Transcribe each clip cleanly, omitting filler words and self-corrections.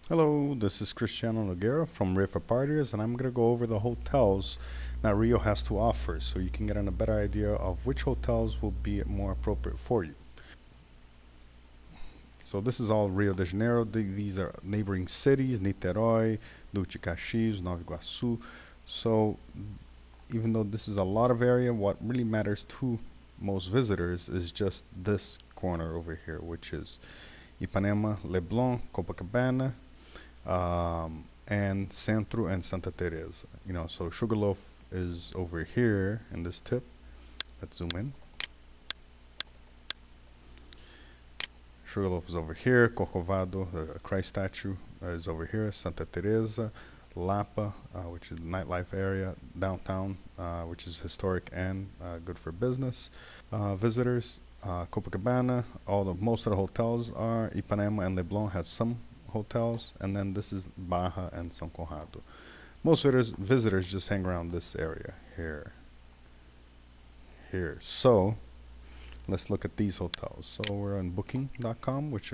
Hello, this is Cristiano Nogueira from Rifa Parties, and I'm going to go over the hotels that Rio has to offer so you can get a better idea of which hotels will be more appropriate for you. So, this is all Rio de Janeiro. These are neighboring cities: Niterói, Duque de Caxias, Nova Iguaçu. So, even though this is a lot of area, what really matters to most visitors is just this corner over here, which is Ipanema, Leblon, Copacabana, and Centro and Santa Teresa. So Sugarloaf is over here in this tip. Let's zoom in. Sugarloaf is over here. Corcovado, the Christ statue, is over here. Santa Teresa, Lapa, which is the nightlife area. Downtown, which is historic and good for business visitors. Copacabana, most of the hotels are. Ipanema and Leblon has some hotels, and then this is Barra and São Conrado. Most visitors just hang around this area here. So let's look at these hotels. So we're on Booking.com, which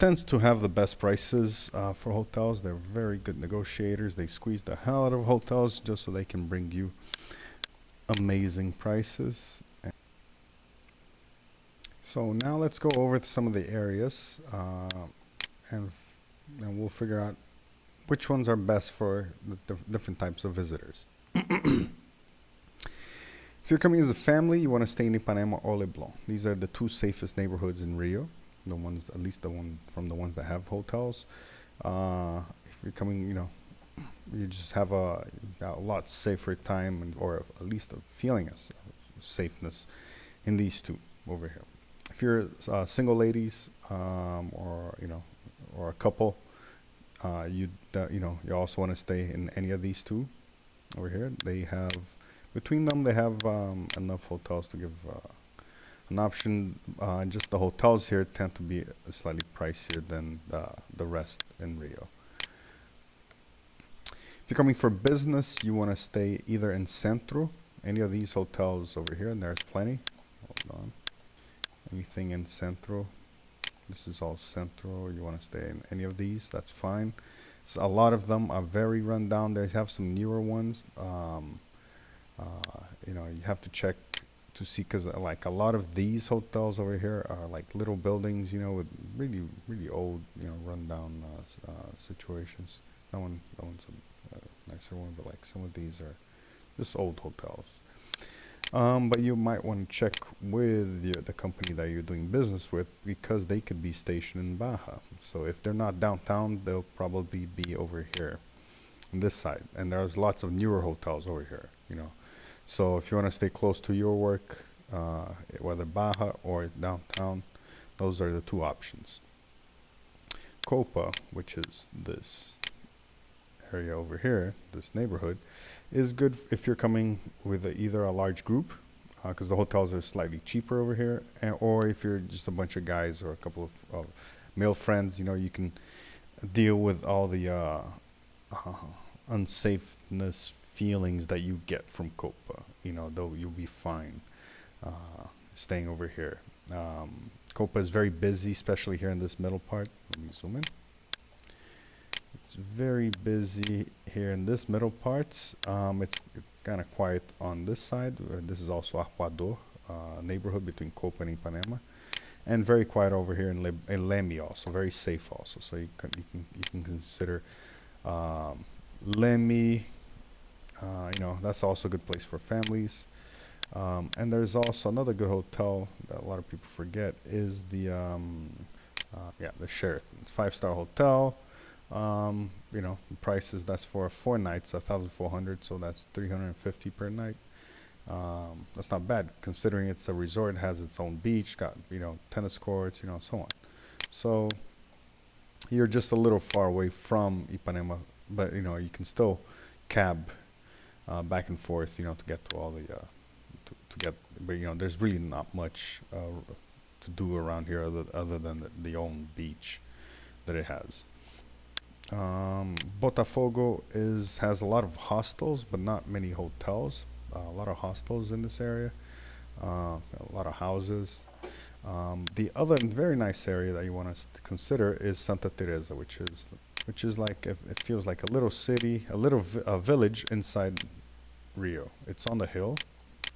tends to have the best prices for hotels. They're very good negotiators. They squeeze the hell out of hotels just so they can bring you amazing prices. So now let's go over some of the areas, and and we'll figure out which ones are best for the different types of visitors. If you're coming as a family, you want to stay in Ipanema or Leblon. These are the two safest neighborhoods in Rio. The ones, at least the one from the ones that have hotels. If you're coming, you just have a lot safer time, or at least a feeling of safeness in these two over here. If you're single ladies, or a couple, you also want to stay in any of these two over here. Between them they have enough hotels to give an option. Just the hotels here tend to be slightly pricier than the rest in Rio. If you're coming for business, you want to stay either in Centro, any of these hotels over here, and there's plenty. Hold on. Anything in Centro. This is all Centro. You want to stay in any of these, that's fine. So a lot of them are very run down. They have some newer ones. You have to check to see, because like a lot of these hotels over here are like little buildings, with really, really old, run down situations. That one's a nicer one, but like some of these are just old hotels. But you might want to check with the company that you're doing business with, because they could be stationed in Baja. So if they're not downtown, they'll probably be over here on this side. And there's lots of newer hotels over here. So if you want to stay close to your work, whether Baja or downtown, those are the two options. Copa, which is this area over here, this neighborhood, is good if you're coming with either a large group, because the hotels are slightly cheaper over here, or if you're just a bunch of guys or a couple of male friends, you can deal with all the unsafeness feelings that you get from Copa. Though you'll be fine staying over here. Copa is very busy, especially here in this middle part. Let me zoom in. It's very busy here in this middle part. It's kind of quiet on this side. This is also Arpoador, neighborhood between Copa and Ipanema, and very quiet over here in Leme, also very safe also. So you can consider Leme. That's also a good place for families. And there's also another good hotel that a lot of people forget is the Sheraton. It's 5-star hotel. The prices, that's for 4 nights, 1,400, so that's 350 per night. That's not bad considering it's a resort, has its own beach, got tennis courts, so on. So you're just a little far away from Ipanema, but you can still cab back and forth, to get to all the to get. But there's really not much to do around here other than the own beach that it has. Botafogo has a lot of hostels, but not many hotels. A lot of hostels in this area. A lot of houses. The other very nice area that you want to consider is Santa Teresa, which is like it feels like a little city, a little village inside Rio. It's on the hill,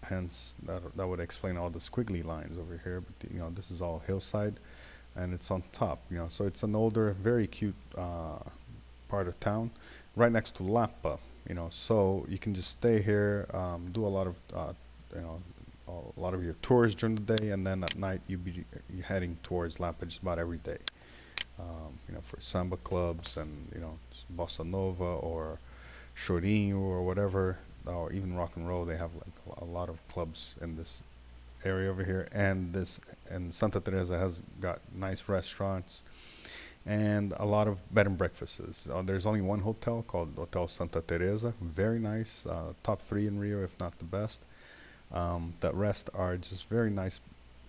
hence that would explain all the squiggly lines over here. But this is all hillside, and it's on top. So it's an older, very cute part of town, right next to Lapa. So you can just stay here, do a lot of you know a lot of your tours during the day, and then at night you heading towards Lapa just about every day. For samba clubs and bossa nova or chorinho or whatever, or even rock and roll. They have like a lot of clubs in this area over here, and Santa Teresa has got nice restaurants and a lot of bed and breakfasts. There's only one hotel called Hotel Santa Teresa, very nice, top three in Rio, if not the best. The rest are just very nice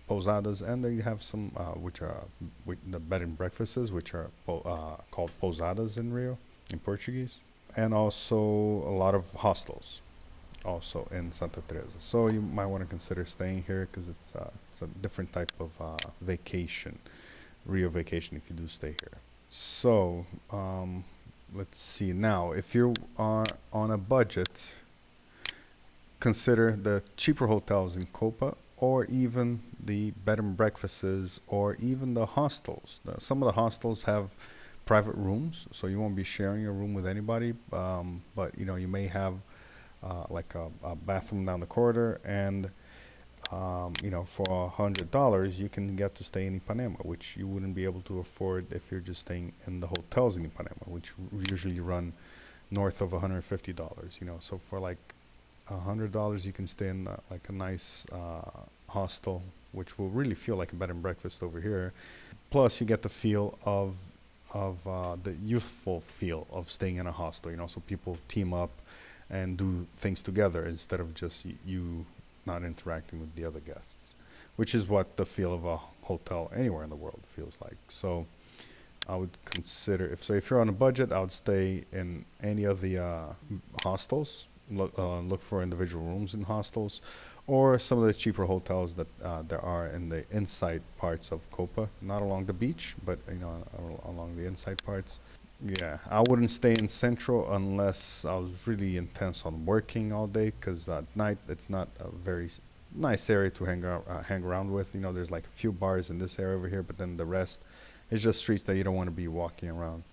posadas, and they have some which are the bed and breakfasts, which are called posadas in Rio in Portuguese, and also a lot of hostels also in Santa Teresa. So you might want to consider staying here because it's a different type of vacation, Rio vacation if you do stay here. So let's see now. If you are on a budget, consider the cheaper hotels in Copa or even the bed and breakfasts or even the hostels. Some of the hostels have private rooms, so you won't be sharing a room with anybody. But you may have like a bathroom down the corridor, and for $100 you can get to stay in Ipanema, which you wouldn't be able to afford if you're just staying in the hotels in Ipanema, which usually run north of $150. So for like $100 you can stay in like a nice hostel, which will really feel like a bed and breakfast over here. Plus you get the feel of the youthful feel of staying in a hostel. So people team up and do things together instead of just you not interacting with the other guests, which is what the feel of a hotel anywhere in the world feels like. So I would consider, if you're on a budget, I would stay in any of the hostels. Look for individual rooms in hostels, or some of the cheaper hotels that there are in the inside parts of Copa, not along the beach, but along the inside parts. Yeah, I wouldn't stay in Central unless I was really intense on working all day, because at night it's not a very nice area to hang around with. There's like a few bars in this area over here, but then the rest is just streets that you don't want to be walking around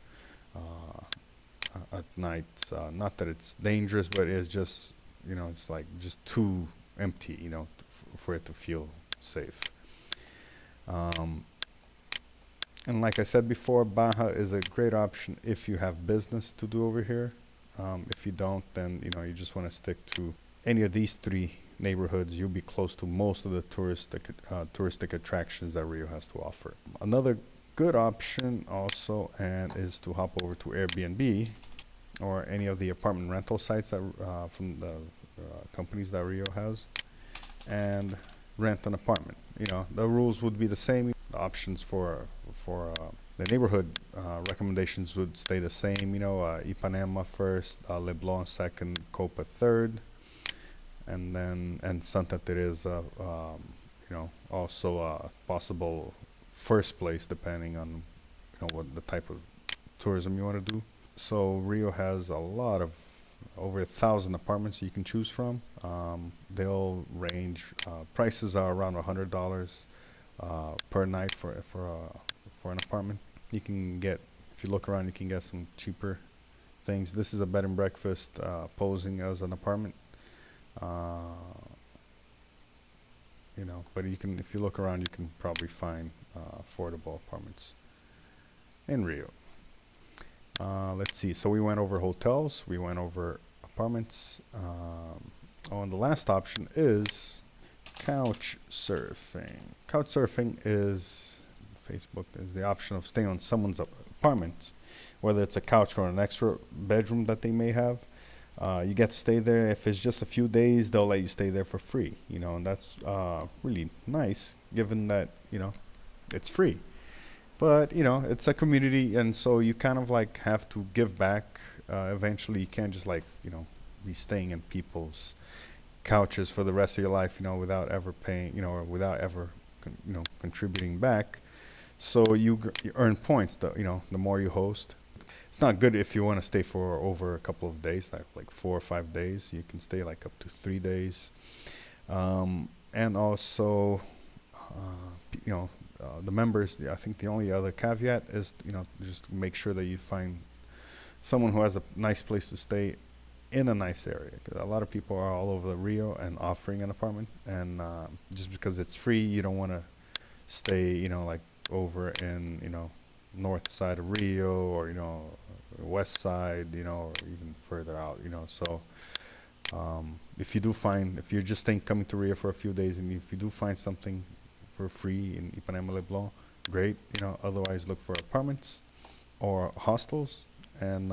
at night. Not that it's dangerous, but it's just it's like just too empty, for it to feel safe. Um, and like I said before, Baja is a great option if you have business to do over here. If you don't, then you just want to stick to any of these three neighborhoods. You'll be close to most of the touristic attractions that Rio has to offer. Another good option also and is to hop over to Airbnb or any of the apartment rental sites that from the companies that Rio has, and rent an apartment. The rules would be the same. The options for the neighborhood recommendations would stay the same. Ipanema first, Leblon second, Copa third, and Santa Teresa. Also a possible first place depending on what the type of tourism you want to do. So Rio has a lot of over 1,000 apartments you can choose from. They'll range. Prices are around $100 per night for an apartment. You can get, if you look around, you can get some cheaper things. This is a bed and breakfast posing as an apartment. But if you look around, you can probably find affordable apartments in Rio. Let's see. So we went over hotels, we went over apartments. And the last option is Couchsurfing. Couchsurfing is Facebook is the option of staying on someone's apartment, whether it's a couch or an extra bedroom that they may have. You get to stay there. If it's just a few days, they'll let you stay there for free. And that's really nice, given that it's free. But it's a community, and so you kind of like have to give back. Eventually, you can't just be staying in people's couches for the rest of your life, without ever paying, or without ever contributing back. So you earn points. The more you host, it's not good if you want to stay for over a couple of days, like 4 or 5 days. You can stay like up to 3 days, and also, the members. I think the only other caveat is just make sure that you find someone who has a nice place to stay in a nice area. 'Cause a lot of people are all over the Rio and offering an apartment, and just because it's free, you don't want to stay, like over in north side of Rio, or west side, or even further out. So if you're just coming to Rio for a few days, and if you do find something for free in Ipanema Leblon, great. Otherwise look for apartments or hostels, and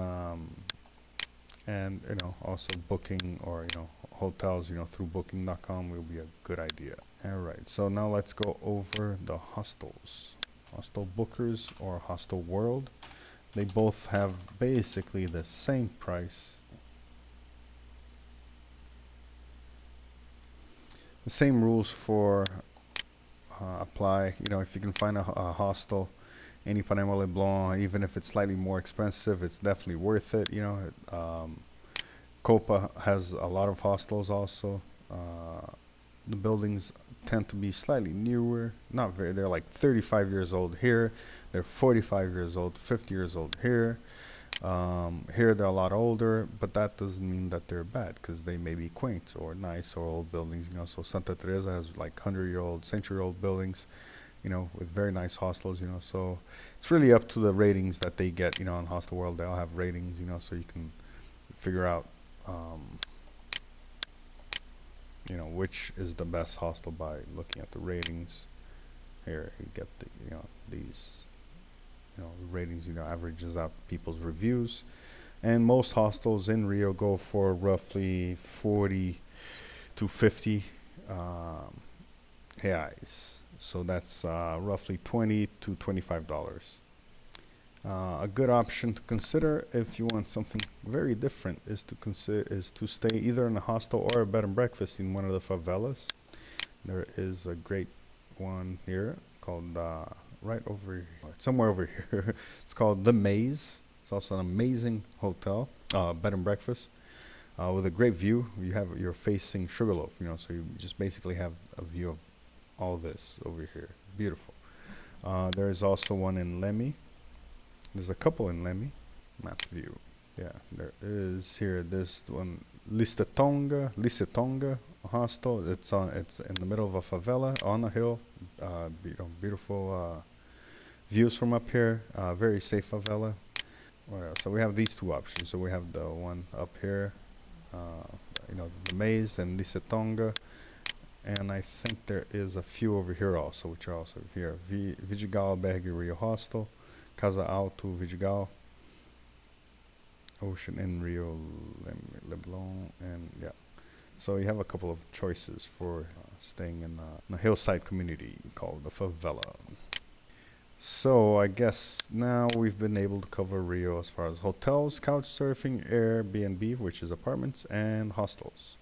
also booking, or hotels through booking.com will be a good idea. All right, so now let's go over the hostels. Hostel Bookers or Hostel World. They both have basically the same price, the same rules for apply. If you can find a hostel in Ipanema Leblon, even if it's slightly more expensive, it's definitely worth it. Copa has a lot of hostels also. The buildings tend to be slightly newer, not very, they're like 35 years old here, they're 45 years old, 50 years old here. Here they're a lot older, but that doesn't mean that they're bad, because they may be quaint or nice or old buildings. So Santa Teresa has like 100-year-old, century-old buildings, with very nice hostels. So it's really up to the ratings that they get. On Hostel World, they all have ratings. So you can figure out which is the best hostel by looking at the ratings. Here you get these ratings, averages out people's reviews. And most hostels in Rio go for roughly 40 to 50 reais. So that's roughly $20 to $25. A good option to consider if you want something very different is to stay either in a hostel or a bed and breakfast in one of the favelas. There is a great one here called right over here, somewhere over here. It's called The Maze. It's also an amazing hotel, bed and breakfast, with a great view. You're facing Sugarloaf, so you just basically have a view of all this over here. Beautiful. There is also one in Leme. There's a couple in Leme. Map view. Yeah, there is here this one, Licetonga Hostel. It's in the middle of a favela on a hill. Beautiful views from up here. Very safe favela. So we have these two options. So we have the one up here, the Maze and Licetonga. And I think there is a few over here also, which are also here. Vidigal Berg Rio Hostel, Casa Alto Vidigal, Ocean in Rio Leblon, and yeah. So you have a couple of choices for staying in a hillside community called the favela. So I guess now we've been able to cover Rio as far as hotels, couch surfing, Airbnb, which is apartments, and hostels.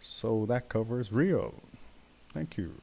So that covers Rio. Thank you.